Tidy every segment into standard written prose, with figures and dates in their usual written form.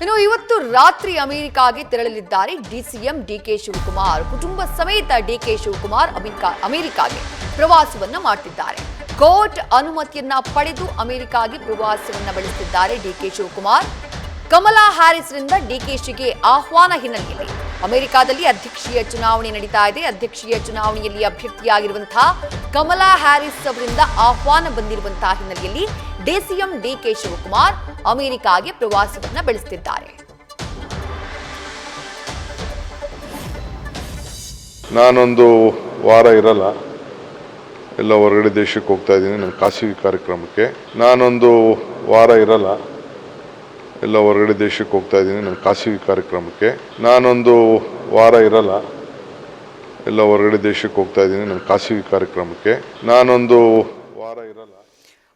ಇನ್ನು ಇವತ್ತು ರಾತ್ರಿ ಅಮೆರಿಕಾಗೆ ತೆರಳಲಿದ್ದಾರೆ ಡಿಸಿಎಂ ಡಿಕೆ ಶಿವಕುಮಾರ್. ಕುಟುಂಬ ಸಮೇತ ಡಿಕೆ ಶಿವಕುಮಾರ್ ಅಮೆರಿಕಾಗೆ ಪ್ರವಾಸವನ್ನ ಮಾಡ್ತಿದ್ದಾರೆ. ಕೋರ್ಟ್ ಅನುಮತಿಯನ್ನ ಪಡೆದು ಅಮೆರಿಕಾಗೆ ಪ್ರವಾಸವನ್ನ ಬೆಳೆಸುತ್ತಿದ್ದಾರೆ ಡಿಕೆ ಶಿವಕುಮಾರ್. ಕಮಲಾ ಹ್ಯಾರಿಸ್ರಿಂದ ಡಿಕೆಶಿಗೆ ಆಹ್ವಾನ ಹಿನ್ನೆಲೆಯಲ್ಲಿ ಅಮೆರಿಕಾದಲ್ಲಿ ಅಧ್ಯಕ್ಷೀಯ ಚುನಾವಣೆ ನಡೀತಾ ಇದೆ. ಅಧ್ಯಕ್ಷೀಯ ಚುನಾವಣೆಯಲ್ಲಿ ಅಭ್ಯರ್ಥಿಯಾಗಿರುವಂತಹ ಕಮಲಾ ಹ್ಯಾರಿಸ್ ಅವರಿಂದ ಆಹ್ವಾನ ಬಂದಿರುವಂತಹ ಹಿನ್ನೆಲೆಯಲ್ಲಿ ಡಿಸಿಎಂ ಡಿಕೆ ಶಿವಕುಮಾರ್ ಅಮೆರಿಕಾಗೆ ಪ್ರವಾಸವನ್ನ ಬೆಳೆಸುತ್ತಿದ್ದಾರೆ. ನಾನೊಂದು ವಾರ ಇರಲ್ಲ, ಎಲ್ಲ ಹೊರಗಡೆ ದೇಶಕ್ಕೆ ಹೋಗ್ತಾ ಇದ್ದೀನಿ ನನ್ನ ಖಾಸಗಿ ಕಾರ್ಯಕ್ರಮಕ್ಕೆ. ನಾನೊಂದು ವಾರ ಇರಲ್ಲ, ಎಲ್ಲ ಹೊರಗಡೆ ದೇಶಕ್ಕೆ ಹೋಗ್ತಾ ಇದ್ದೀನಿ ನನ್ನ ಖಾಸಗಿ ಕಾರ್ಯಕ್ರಮಕ್ಕೆ. ನಾನೊಂದು ವಾರ ಇರಲ್ಲ, ಎಲ್ಲ ಹೊರಗಡೆ ದೇಶಕ್ಕೆ ಹೋಗ್ತಾ ಇದ್ದೀನಿ ನನ್ನ ಖಾಸಗಿ ಕಾರ್ಯಕ್ರಮಕ್ಕೆ. ನಾನೊಂದು ವಾರ ಇರಲ್ಲ.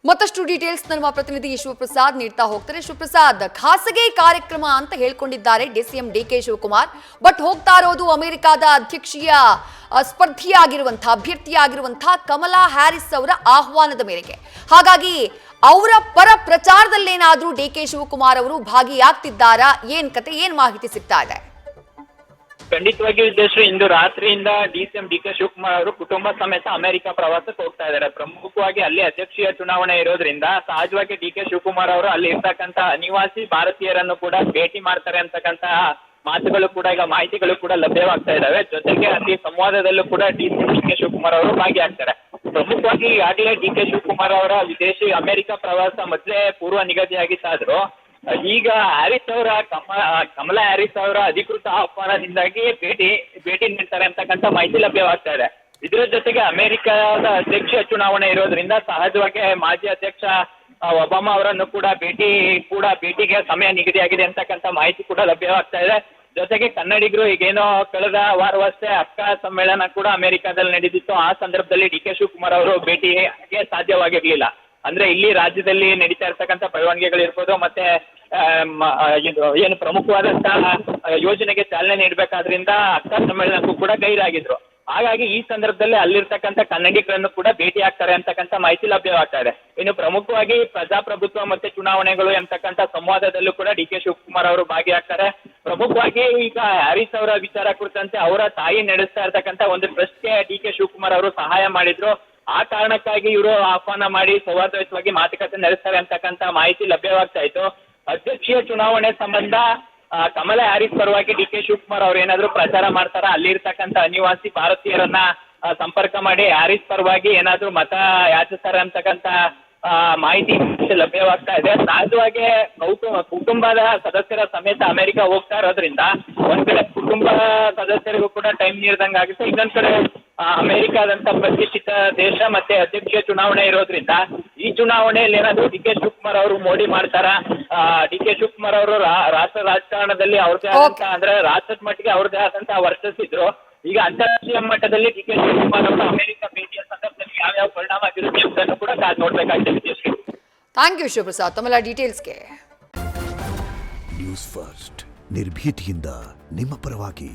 ಮತ್ತಷ್ಟು ಡೀಟೇಲ್ಸ್ ನಮ್ಮ ಪ್ರತಿನಿಧಿ ಶಿವಪ್ರಸಾದ್ ನೀಡ್ತಾ ಹೋಗ್ತಾರೆ. ಶಿವಪ್ರಸಾದ್, ಖಾಸಗಿ ಕಾರ್ಯಕ್ರಮ ಅಂತ ಹೇಳ್ಕೊಂಡಿದ್ದಾರೆ ಡಿಸಿಎಂ ಡಿಕೆ ಶಿವಕುಮಾರ್, ಬಟ್ ಹೋಗ್ತಾ ಇರೋದು ಅಮೆರಿಕಾದ ಅಧ್ಯಕ್ಷೀಯ ಅಭ್ಯರ್ಥಿಯಾಗಿರುವಂತಹ ಕಮಲಾ ಹ್ಯಾರಿಸ್ ಅವರ ಆಹ್ವಾನದ ಮೇರೆಗೆ. ಹಾಗಾಗಿ ಅವರ ಪರ ಪ್ರಚಾರದಲ್ಲೇನಾದ್ರೂ ಡಿಕೆ ಶಿವಕುಮಾರ್ ಅವರು ಭಾಗಿಯಾಗ್ತಿದ್ದಾರಾ? ಏನ್ ಕತೆ, ಏನ್ ಮಾಹಿತಿ ಸಿಗ್ತಾ ಇದೆ? ಖಂಡಿತವಾಗಿಯೂ ವಿದ್ಯಾಶ್ರೀ, ಇಂದು ರಾತ್ರಿಯಿಂದ ಡಿಸಿಎಂ ಡಿಕೆ ಶಿವಕುಮಾರ್ ಅವರು ಕುಟುಂಬ ಸಮೇತ ಅಮೆರಿಕ ಪ್ರವಾಸಕ್ಕೆ ಹೋಗ್ತಾ ಇದ್ದಾರೆ. ಪ್ರಮುಖವಾಗಿ ಅಲ್ಲಿ ಅಧ್ಯಕ್ಷೀಯ ಚುನಾವಣೆ ಇರೋದ್ರಿಂದ ಸಹಜವಾಗಿ ಡಿಕೆ ಶಿವಕುಮಾರ್ ಅವರು ಅಲ್ಲಿ ಇರ್ತಕ್ಕಂಥ ಅನಿವಾಸಿ ಭಾರತೀಯರನ್ನು ಕೂಡ ಭೇಟಿ ಮಾಡ್ತಾರೆ ಅಂತಕ್ಕಂಥ ಮಾತುಗಳು ಕೂಡ, ಈಗ ಮಾಹಿತಿಗಳು ಕೂಡ ಲಭ್ಯವಾಗ್ತಾ ಇದಾವೆ. ಜೊತೆಗೆ ಅಲ್ಲಿ ಸಂವಾದದಲ್ಲೂ ಕೂಡ ಡಿಸಿಎಂ ಡಿಕೆ ಶಿವಕುಮಾರ್ ಅವರು ಭಾಗಿಯಾಗ್ತಾರೆ. ಪ್ರಮುಖವಾಗಿ ಈಗಾಗಲೇ ಡಿಕೆ ಶಿವಕುಮಾರ್ ಅವರ ವಿದೇಶಿ ಅಮೆರಿಕ ಪ್ರವಾಸ ಮೊದಲೇ ಪೂರ್ವ ನಿಗದಿಯಾಗಿತ್ತಾದ್ರೂ ಈಗ ಹ್ಯಾರಿಸ್ ಅವರ ಕಮಲಾ ಹ್ಯಾರಿಸ್ ಅವರ ಅಧಿಕೃತ ಆಹ್ವಾನದಿಂದಾಗಿ ಭೇಟಿ ನೀಡ್ತಾರೆ ಅಂತಕ್ಕಂಥ ಮಾಹಿತಿ ಲಭ್ಯವಾಗ್ತಾ ಇದೆ. ಇದರ ಜೊತೆಗೆ ಅಮೆರಿಕದ ಅಧ್ಯಕ್ಷೀಯ ಚುನಾವಣೆ ಇರೋದ್ರಿಂದ ಸಹಜವಾಗಿ ಮಾಜಿ ಅಧ್ಯಕ್ಷ ಒಬಾಮಾ ಅವರನ್ನು ಕೂಡ ಭೇಟಿಗೆ ಸಮಯ ನಿಗದಿಯಾಗಿದೆ ಅಂತಕ್ಕಂಥ ಮಾಹಿತಿ ಕೂಡ ಲಭ್ಯವಾಗ್ತಾ ಇದೆ. ಜೊತೆಗೆ ಕನ್ನಡಿಗರು ಈಗೇನೋ ಕಳೆದ ವಾರವಷ್ಟೇ ಅಕ್ಕ ಸಮ್ಮೇಳನ ಕೂಡ ಅಮೆರಿಕಾದಲ್ಲಿ ನಡೆದಿತ್ತು. ಆ ಸಂದರ್ಭದಲ್ಲಿ ಡಿಕೆ ಶಿವಕುಮಾರ್ ಅವರು ಭೇಟಿಗೆ ಸಾಧ್ಯವಾಗಿರ್ಲಿಲ್ಲ. ಅಂದ್ರೆ ಇಲ್ಲಿ ರಾಜ್ಯದಲ್ಲಿ ನಡೀತಾ ಇರ್ತಕ್ಕಂಥ ಬೆಳವಣಿಗೆಗಳಿರ್ಬೋದು, ಮತ್ತೆ ಏನು ಪ್ರಮುಖವಾದಂತಹ ಯೋಜನೆಗೆ ಚಾಲನೆ ನೀಡಬೇಕಾದ್ರಿಂದ ಅಕ್ಕ ಸಮ್ಮೇಳನಕ್ಕೂ ಕೂಡ ಗೈರಾಗಿದ್ರು. ಹಾಗಾಗಿ ಈ ಸಂದರ್ಭದಲ್ಲಿ ಅಲ್ಲಿರ್ತಕ್ಕಂಥ ಕನ್ನಡಿಗರನ್ನು ಕೂಡ ಭೇಟಿ ಆಗ್ತಾರೆ ಅಂತಕ್ಕಂಥ ಮಾಹಿತಿ ಲಭ್ಯವಾಗ್ತಾ ಇದೆ. ಇನ್ನು ಪ್ರಮುಖವಾಗಿ ಪ್ರಜಾಪ್ರಭುತ್ವ ಮತ್ತೆ ಚುನಾವಣೆಗಳು ಎಂತಕ್ಕಂಥ ಸಂವಾದದಲ್ಲೂ ಕೂಡ ಡಿಕೆ ಶಿವಕುಮಾರ್ ಅವರು ಭಾಗಿಯಾಗ್ತಾರೆ. ಪ್ರಮುಖವಾಗಿ ಈಗ ಹ್ಯಾರಿಸ್ ಅವರ ವಿಚಾರ ಕುರಿತಂತೆ ಅವರ ತಾಯಿ ನಡೆಸ್ತಾ ಇರ್ತಕ್ಕಂಥ ಒಂದು ಟ್ರಸ್ಟ್ಗೆ ಡಿಕೆ ಶಿವಕುಮಾರ್ ಅವರು ಸಹಾಯ ಮಾಡಿದ್ರು. ಆ ಕಾರಣಕ್ಕಾಗಿ ಇವರು ಆಹ್ವಾನ ಮಾಡಿ ಸೌಹಾರ್ದಯುತವಾಗಿ ಮಾತುಕತೆ ನಡೆಸ್ತಾರೆ ಅಂತಕ್ಕಂಥ ಮಾಹಿತಿ ಲಭ್ಯವಾಗ್ತಾ ಇತ್ತು. ಅಧ್ಯಕ್ಷೀಯ ಚುನಾವಣೆ ಸಂಬಂಧ ಕಮಲಾ ಹ್ಯಾರಿಸ್ ಪರವಾಗಿ ಡಿಕೆ ಶಿವಕುಮಾರ್ ಅವ್ರು ಏನಾದ್ರು ಪ್ರಚಾರ ಮಾಡ್ತಾರ, ಅಲ್ಲಿರ್ತಕ್ಕಂಥ ಅನಿವಾಸಿ ಭಾರತೀಯರನ್ನ ಸಂಪರ್ಕ ಮಾಡಿ ಹ್ಯಾರಿಸ್ ಪರವಾಗಿ ಏನಾದ್ರು ಮತ ಯಾಚಿಸ್ತಾರೆ ಅಂತಕ್ಕಂಥ ಮಾಹಿತಿ ಲಭ್ಯವಾಗ್ತಾ ಇದೆ. ಸಹಜವಾಗಿ ಕುಟುಂಬದ ಸದಸ್ಯರ ಸಮೇತ ಅಮೆರಿಕ ಹೋಗ್ತಾ ಇರೋದ್ರಿಂದ ಒಂದ್ ಕಡೆ ಕುಟುಂಬ ಸದಸ್ಯರಿಗೂ ಕೂಡ ಟೈಮ್ ನೀಡ್ದಂಗೆ ಆಗುತ್ತೆ. ಇನ್ನೊಂದ್ ಕಡೆ ಅಮೆರಿಕಾದಂತ ಪ್ರತಿಷ್ಠಿತ ದೇಶ ಮತ್ತೆ ಅಧ್ಯಕ್ಷೀಯ ಚುನಾವಣೆ ಇರೋದ್ರಿಂದ ಈ ಚುನಾವಣೆಯಲ್ಲಿ ಏನಾದ್ರು ಡಿಕೆ ಶಿವಕುಮಾರ್ ಅವರು ಮೋಡಿ ಮಾಡ್ತಾರ? ಡಿಕೆ ಶಿವಕುಮಾರ್ ಅವರು ರಾಷ್ಟ್ರ ರಾಜಕಾರಣದಲ್ಲಿ ಅವ್ರದೇ ಆದಂತ, ಅಂದ್ರೆ ರಾಷ್ಟ್ರದ ಮಟ್ಟಿಗೆ ಅವ್ರದೇ ಆದಂತಹ ವರ್ಚಸ್ಸಿದ್ರು. ಈಗ ಅಂತಾರಾಷ್ಟ್ರೀಯ ಮಟ್ಟದಲ್ಲಿ ಡಿಕೆ ಶಿವಕುಮಾರ್ ಅವರು ಅಮೆರಿಕ ಭೇಟಿಯ ಸಂದರ್ಭದಲ್ಲಿ ಯಾವ್ಯಾವ ಪರಿಣಾಮ ಬೀರುತ್ತೆ ಎಂಬುದನ್ನು ಕೂಡ ಕಾದು ನೋಡ್ಬೇಕಾಗ್ತದೆ. ಥ್ಯಾಂಕ್ ಯು ಶಿವಪ್ರಸಾದ್ ತಮ್ಮೆಲ್ಲ ಡೀಟೇಲ್ಸ್ಗೆ. ನ್ಯೂಸ್ ಫಸ್ಟ್ ನಿರ್ಭೀತಿಯಿಂದ ನಿಮ್ಮ ಪರವಾಗಿ.